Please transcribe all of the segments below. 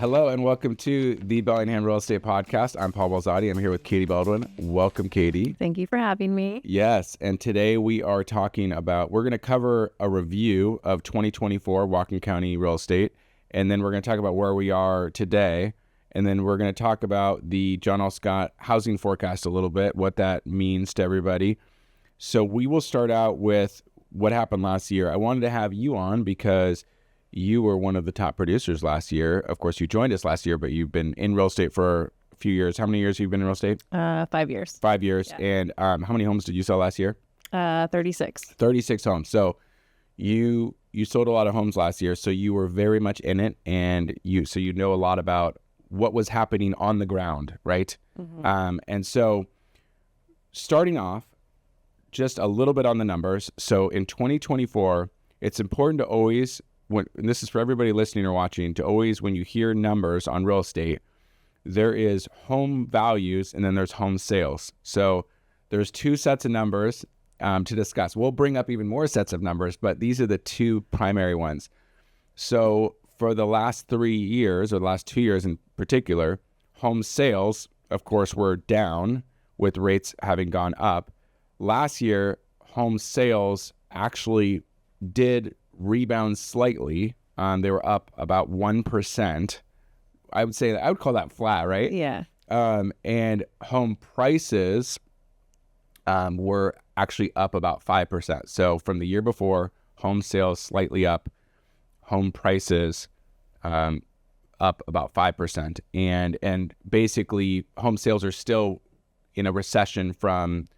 Hello and welcome to the Bellingham Real Estate Podcast. I'm Paul Balzotti. I'm here with Katie Baldwin. Welcome, Katie. Thank you for having me. Yes, and today we are talking about, we're going to cover a review of 2024 Whatcom County real estate, and then we're going to talk about where we are today, and then we're going to talk about the John L. Scott housing forecast a little bit, what that means to everybody. So we will start out with what happened last year. I wanted to have you on because you were one of the top producers last year. Of course, you joined us last year, but you've been in real estate for a few years. How many years have you been in real estate? 5 years. 5 years. Yeah. And how many homes did you sell last year? 36. 36 homes. So you sold a lot of homes last year, so you were very much in it, and you know a lot about what was happening on the ground, right? Mm-hmm. And so starting off, just a little bit on the numbers. So in 2024, it's important to always, and this is for everybody listening or watching, to always, when you hear numbers on real estate, there is home values and then there's home sales. So there's two sets of numbers to discuss. We'll bring up even more sets of numbers, but these are the two primary ones. So for the last 3 years, or the last 2 years in particular, home sales, of course, were down with rates having gone up. Last year, home sales actually did rebound slightly. They were up about 1%. I would call that flat, right? Yeah. And home prices were actually up about 5%. So from the year before, home sales slightly up, home prices up about 5%. And basically, home sales are still in a recession from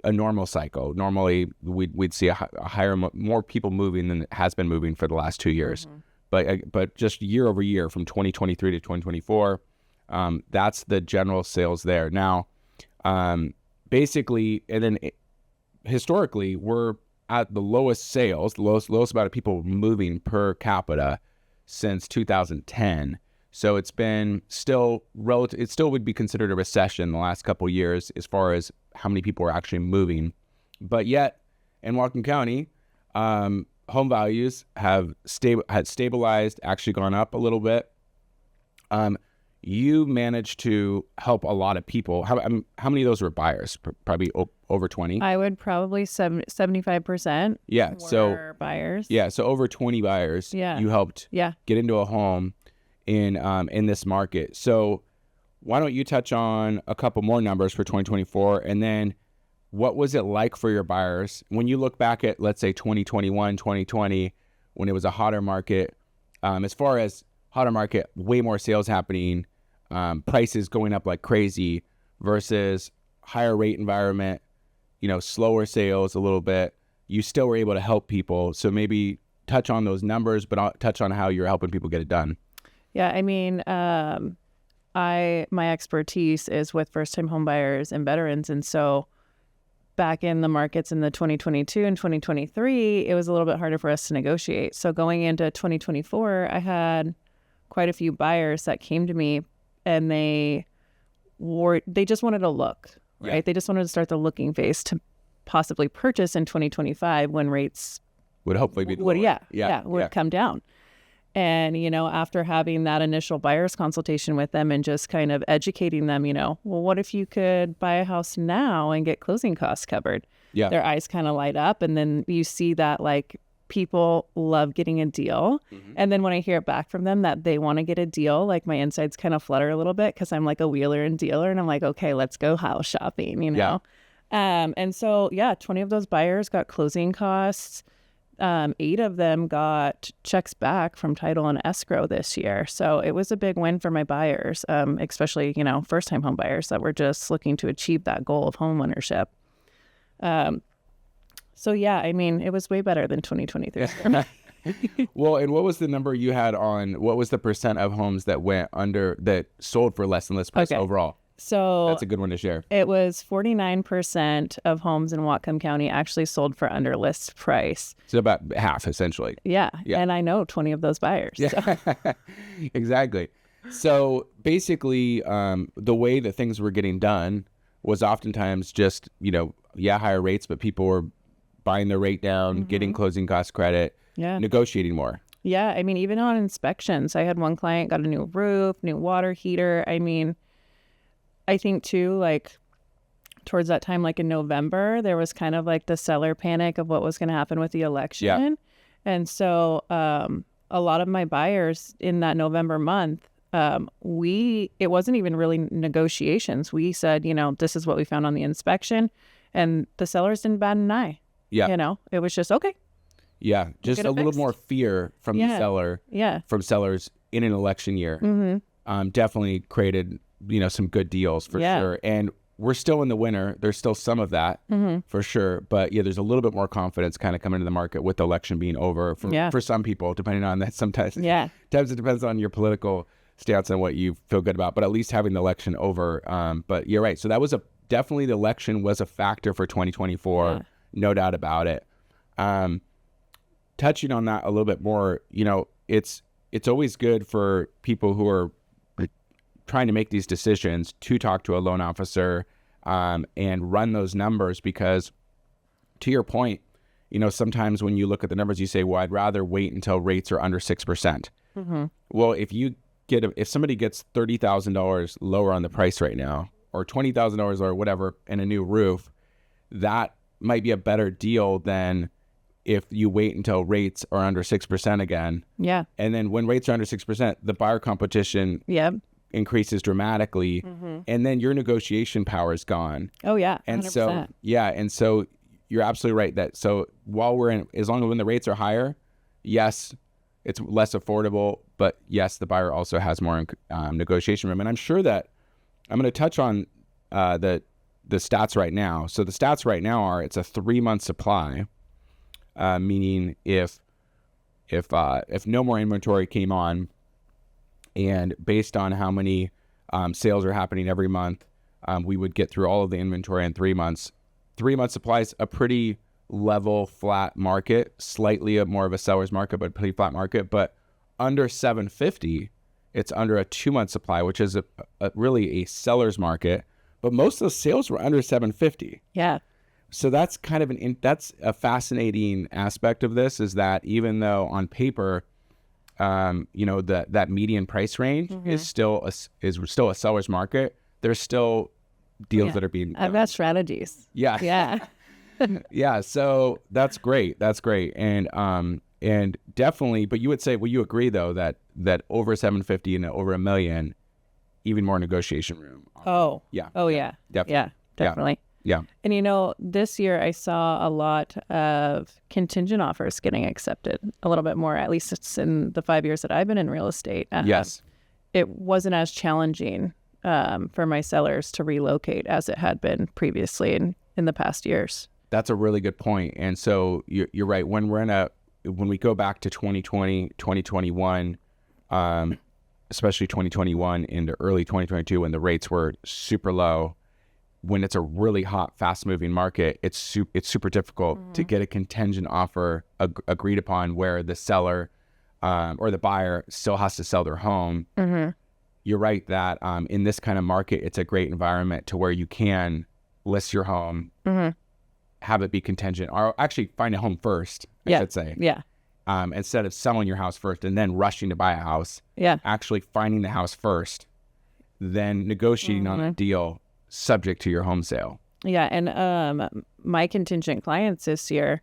a normal cycle. Normally, we'd see a higher, more people moving than it has been moving for the last 2 years. Mm-hmm. But just year over year, from 2023 to 2024, that's the general sales there. Now, basically, and then historically, we're at the lowest sales, the lowest amount of people moving per capita since 2010. So it's been still relative. It still would be considered a recession the last couple of years as far as how many people are actually moving. But yet, in Whatcom County, home values had stabilized, actually gone up a little bit. You managed to help a lot of people. How many of those were buyers? Probably over 20. I would probably 75%. Yeah, were buyers. Yeah, so over 20 buyers. Yeah. You helped. Yeah. Get into a home in this market. So why don't you touch on a couple more numbers for 2024, and then what was it like for your buyers when you look back at, let's say, 2021, 2020, when it was a hotter market? As far as hotter market, way more sales happening, prices going up like crazy, versus higher rate environment, slower sales a little bit. You still were able to help people. So maybe touch on those numbers, but I'll touch on how you're helping people get it done. Yeah, I mean, my expertise is with first-time home buyers and veterans, and so back in the markets in the 2022 and 2023, it was a little bit harder for us to negotiate. So going into 2024, I had quite a few buyers that came to me, and they just wanted to look, right? Yeah. They just wanted to start the looking phase to possibly purchase in 2025 when rates would hopefully be lower. Would come down. And, after having that initial buyer's consultation with them and just kind of educating them, well, what if you could buy a house now and get closing costs covered? Yeah. Their eyes kind of light up. And then you see that, like, people love getting a deal. Mm-hmm. And then when I hear it back from them that they want to get a deal, like, my insides kind of flutter a little bit because I'm like a wheeler and dealer. And I'm like, okay, let's go house shopping, Yeah. And so, 20 of those buyers got closing costs. 8 of them got checks back from title and escrow this year. So it was a big win for my buyers, especially, first-time home buyers that were just looking to achieve that goal of home ownership. So, I mean, it was way better than 2023. Well, and what was the number you had on, what was the percent of homes that sold for less than list price overall? So that's a good one to share. It was 49% of homes in Whatcom County actually sold for under list price. So about half, essentially. Yeah. And I know 20 of those buyers. Yeah, so. Exactly. So basically, the way that things were getting done was oftentimes just, higher rates, but people were buying their rate down, getting closing cost credit, negotiating more. Yeah. I mean, even on inspections, I had one client got a new roof, new water heater. I mean, I think too, like towards that time, like in November, there was kind of like the seller panic of what was going to happen with the election. Yeah. And so a lot of my buyers in that November month, it wasn't even really negotiations. We said, this is what we found on the inspection, and the sellers didn't bat an eye. Yeah. It was just, okay. Yeah. Just get a it little fixed. more fear from the seller, from sellers in an election year. Definitely created, some good deals for sure. And we're still in the winter. There's still some of that for sure. But yeah, there's a little bit more confidence kind of coming into the market with the election being over for some people, depending on that. Sometimes it depends on your political stance and what you feel good about, but at least having the election over. But you're right. So that was definitely the election was a factor for 2024. No doubt about it. Touching on that a little bit more, it's always good for people who are trying to make these decisions to talk to a loan officer and run those numbers, because to your point, sometimes when you look at the numbers, you say, well, I'd rather wait until rates are under 6%. Well, if somebody gets $30,000 lower on the price right now, or $20,000 or whatever, and a new roof, that might be a better deal than if you wait until rates are under 6% again. Yeah. And then when rates are under 6%, the buyer competition increases dramatically, and then your negotiation power is gone. Oh yeah. 100%. And so you're absolutely right that so while as long as when the rates are higher, yes, it's less affordable, but yes, the buyer also has more negotiation room. And I'm sure that I'm going to touch on the stats right now. So the stats right now are it's a 3-month supply, meaning if no more inventory came on, and based on how many sales are happening every month, we would get through all of the inventory in 3 months. 3-month supply is a pretty level, flat market, slightly more of a seller's market, but a pretty flat market. But under 750, it's under a 2-month supply, which is really a seller's market. But most of those sales were under 750. Yeah. So that's kind of that's a fascinating aspect of this, is that even though on paper, that median price range is still a seller's market, there's still deals that are being done. I've got strategies. Yeah. Yeah. Yeah. So that's great. And definitely, but you would say, well, you agree though that over 750 and over $1 million, even more negotiation room. Oh yeah. Definitely. Yeah, definitely. Yeah. And this year I saw a lot of contingent offers getting accepted a little bit more, at least it's in the 5 years that I've been in real estate. Yes. It wasn't as challenging for my sellers to relocate as it had been previously in the past years. That's a really good point. And so you're right. When we go back to 2020, 2021, especially 2021 into early 2022, when the rates were super low, when it's a really hot, fast-moving market, it's super difficult to get a contingent offer agreed upon where the seller or the buyer still has to sell their home. You're right that in this kind of market, it's a great environment to where you can list your home, have it be contingent, or actually find a home first, I should say. Yeah. Instead of selling your house first and then rushing to buy a house. Yeah. Actually finding the house first, then negotiating on a deal subject to your home sale. Yeah. And my contingent clients this year,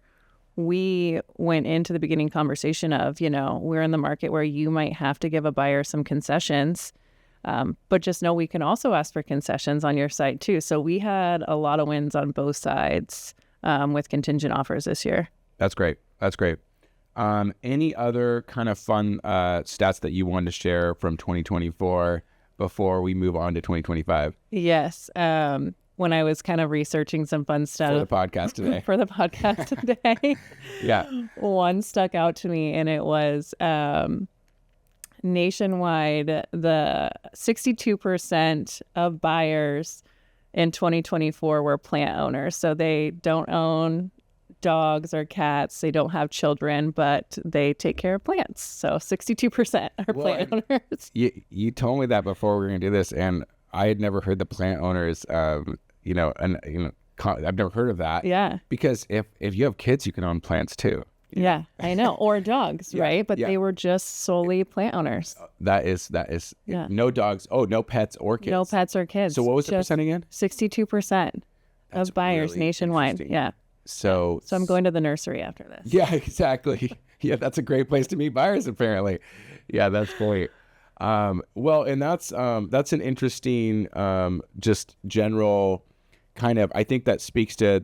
we went into the beginning conversation of, we're in the market where you might have to give a buyer some concessions, but just know we can also ask for concessions on your side too. So we had a lot of wins on both sides with contingent offers this year. That's great. Any other kind of fun stats that you wanted to share from 2024 before we move on to 2025? Yes. When I was kind of researching some fun stuff for the podcast today. Yeah. One stuck out to me, and it was nationwide, the 62% of buyers in 2024 were plant owners. So they don't own dogs or cats, they don't have children, but they take care of plants. So 62% are plant owners. You told me that before we were going to do this, and I had never heard the plant owners. I've never heard of that. Yeah. Because if you have kids, you can own plants too. Yeah, I know. Or dogs, right? But yeah. they were just solely plant owners. That is Yeah. no dogs. Oh, no pets or kids. No pets or kids. So what was the percent again? 62% That's of buyers really nationwide. interesting. Yeah. So So I'm going to the nursery after this. Yeah, exactly. Yeah, that's a great place to meet buyers, apparently. Yeah, that's great. Well, and that's an interesting just general kind of, I think that speaks to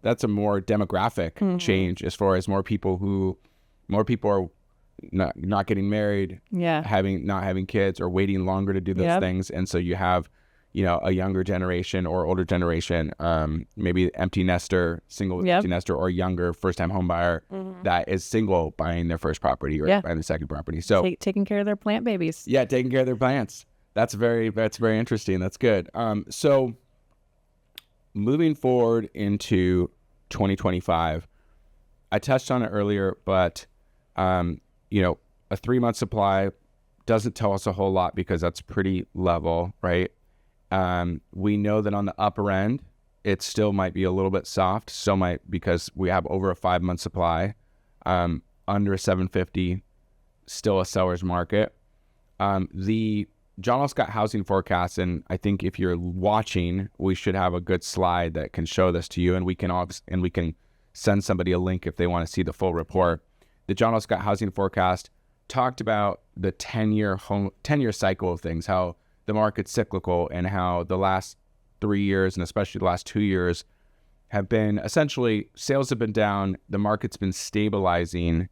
that's a more demographic change as far as more people are not getting married, Yeah. not having kids, or waiting longer to do those things. And so you have, a younger generation or older generation, maybe empty nester, single empty nester, or younger first-time home buyer that is single buying their first property or buying the second property. So taking care of their plant babies. yeah, taking care of their plants. That's very interesting. That's good. So moving forward into 2025, I touched on it earlier, but a 3-month supply doesn't tell us a whole lot because that's pretty level, right? We know that on the upper end, it still might be a little bit soft, because we have over a 5-month supply, under a 750, still a seller's market. The John L. Scott housing forecast, and I think if you're watching, we should have a good slide that can show this to you, and we can send somebody a link if they want to see the full report. The John L. Scott housing forecast talked about the 10-year cycle of things, how the market's cyclical, and how the last 3 years, and especially the last 2 years, have been essentially, sales have been down, the market's been stabilizing,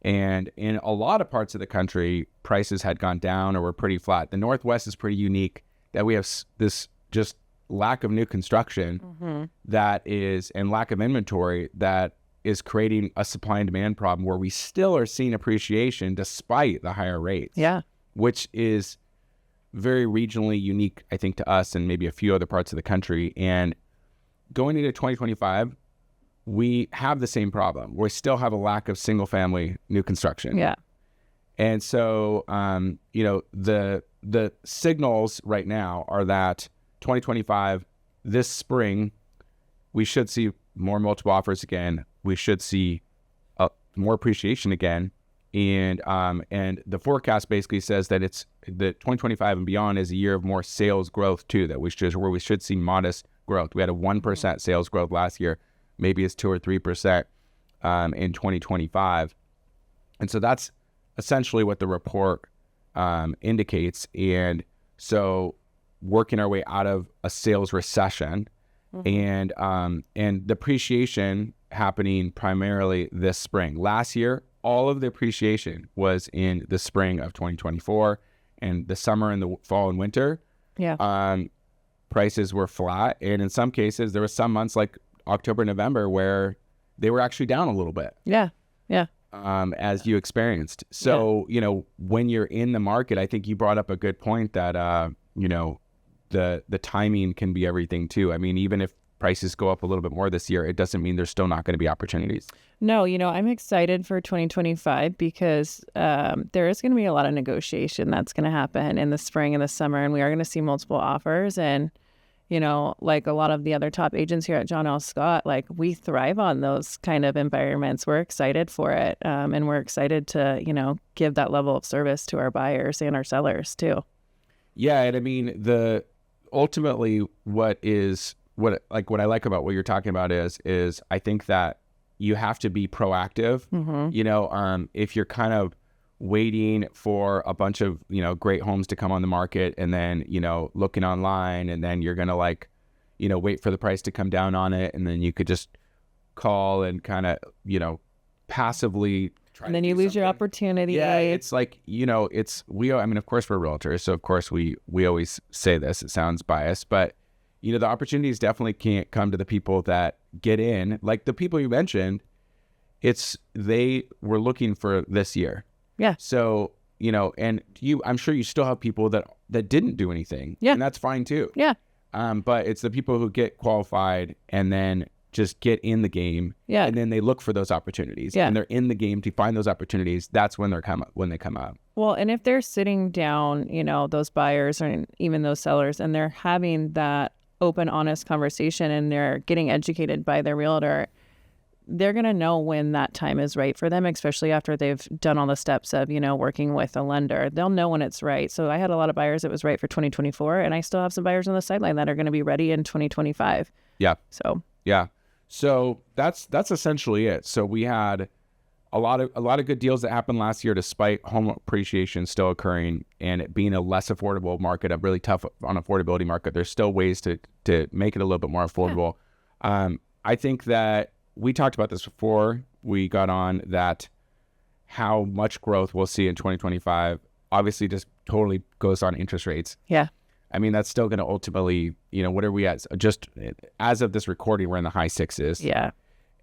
and in a lot of parts of the country, prices had gone down or were pretty flat. The Northwest is pretty unique that we have this just lack of new construction and lack of inventory that is creating a supply and demand problem where we still are seeing appreciation despite the higher rates. Yeah. Which is very regionally unique, I think, to us and maybe a few other parts of the country. And going into 2025, we have the same problem. We still have a lack of single family new construction. Yeah. And so, the signals right now are that 2025, this spring, we should see more multiple offers again. We should see more appreciation again. And the forecast basically says that it's the 2025 and beyond is a year of more sales growth too, where we should see modest growth. We had a 1% sales growth last year. Maybe it's 2 or 3% in 2025. And so that's essentially what the report indicates. And so working our way out of a sales recession and the appreciation happening primarily this spring. Last year, all of the appreciation was in the spring of 2024, and the summer and the fall and winter. Yeah. Prices were flat. And in some cases, there were some months like October, November, where they were actually down a little bit. Yeah. Yeah. As you experienced. So, when you're in the market, I think you brought up a good point that, the timing can be everything too. I mean, even if prices go up a little bit more this year, it doesn't mean there's still not going to be opportunities. No, I'm excited for 2025 because there is going to be a lot of negotiation that's going to happen in the spring and the summer, and we are going to see multiple offers. And, like a lot of the other top agents here at John L. Scott, like we thrive on those kind of environments. We're excited for it, and we're excited to, give that level of service to our buyers and our sellers too. Yeah, and I mean, ultimately what I like about what you're talking about is I think that you have to be proactive. If you're kind of waiting for a bunch of, great homes to come on the market and then, looking online, and then you're going to wait for the price to come down on it. And then you could just call and kind of, passively try. And then you lose your opportunity. Yeah. Right? It's like, of course we're realtors. So of course we always say this, it sounds biased, but the opportunities definitely can't come to the people that get in. Like the people you mentioned, they were looking for this year. Yeah. So, and I'm sure you still have people that didn't do anything. Yeah. And that's fine too. Yeah. But it's the people who get qualified and then just get in the game. Yeah. And then they look for those opportunities. Yeah. And they're in the game to find those opportunities. That's when they come up. Well, and if they're sitting down, those buyers or even those sellers, and they're having that open, honest conversation and they're getting educated by their realtor, they're going to know when that time is right for them, especially after they've done all the steps of, working with a lender. They'll know when it's right. So I had a lot of buyers that was right for 2024, and I still have some buyers on the sideline that are going to be ready in 2025. Yeah. So yeah. So that's essentially it. So we had a lot of good deals that happened last year, despite home appreciation still occurring and it being a less affordable market, a really tough on affordability market. There's still ways to make it a little bit more affordable. Yeah. I think that we talked about this before we got on, that how much growth we'll see in 2025 obviously just totally goes on interest rates. Yeah. I mean, that's still going to ultimately, what are we at? Just as of this recording, we're in the high sixes. Yeah.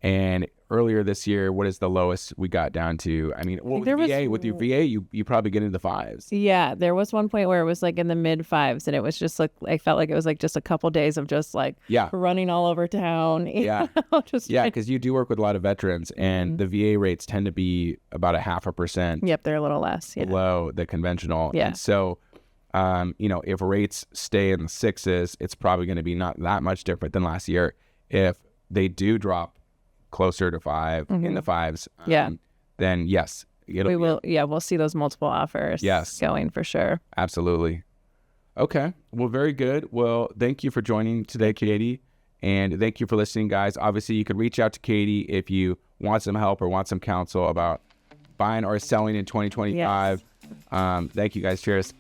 And earlier this year, what is the lowest we got down to? I mean, with your VA, you probably get into the fives. Yeah, there was one point where it was like in the mid fives, and it was just like, I felt like it was like just a couple days of just like running all over town. Yeah, because you do work with a lot of veterans, and the VA rates tend to be about 0.5%. Yep, they're a little less below the conventional. Yeah. And so, if rates stay in the sixes, it's probably going to be not that much different than last year. If they do drop closer to 5 in the fives, then yes, we'll see those multiple offers going for sure. Absolutely. Okay, well, very good. Well, thank you for joining today, Katie, and thank you for listening, guys. Obviously, you could reach out to Katie if you want some help or want some counsel about buying or selling in 2025. Thank you, guys. Cheers.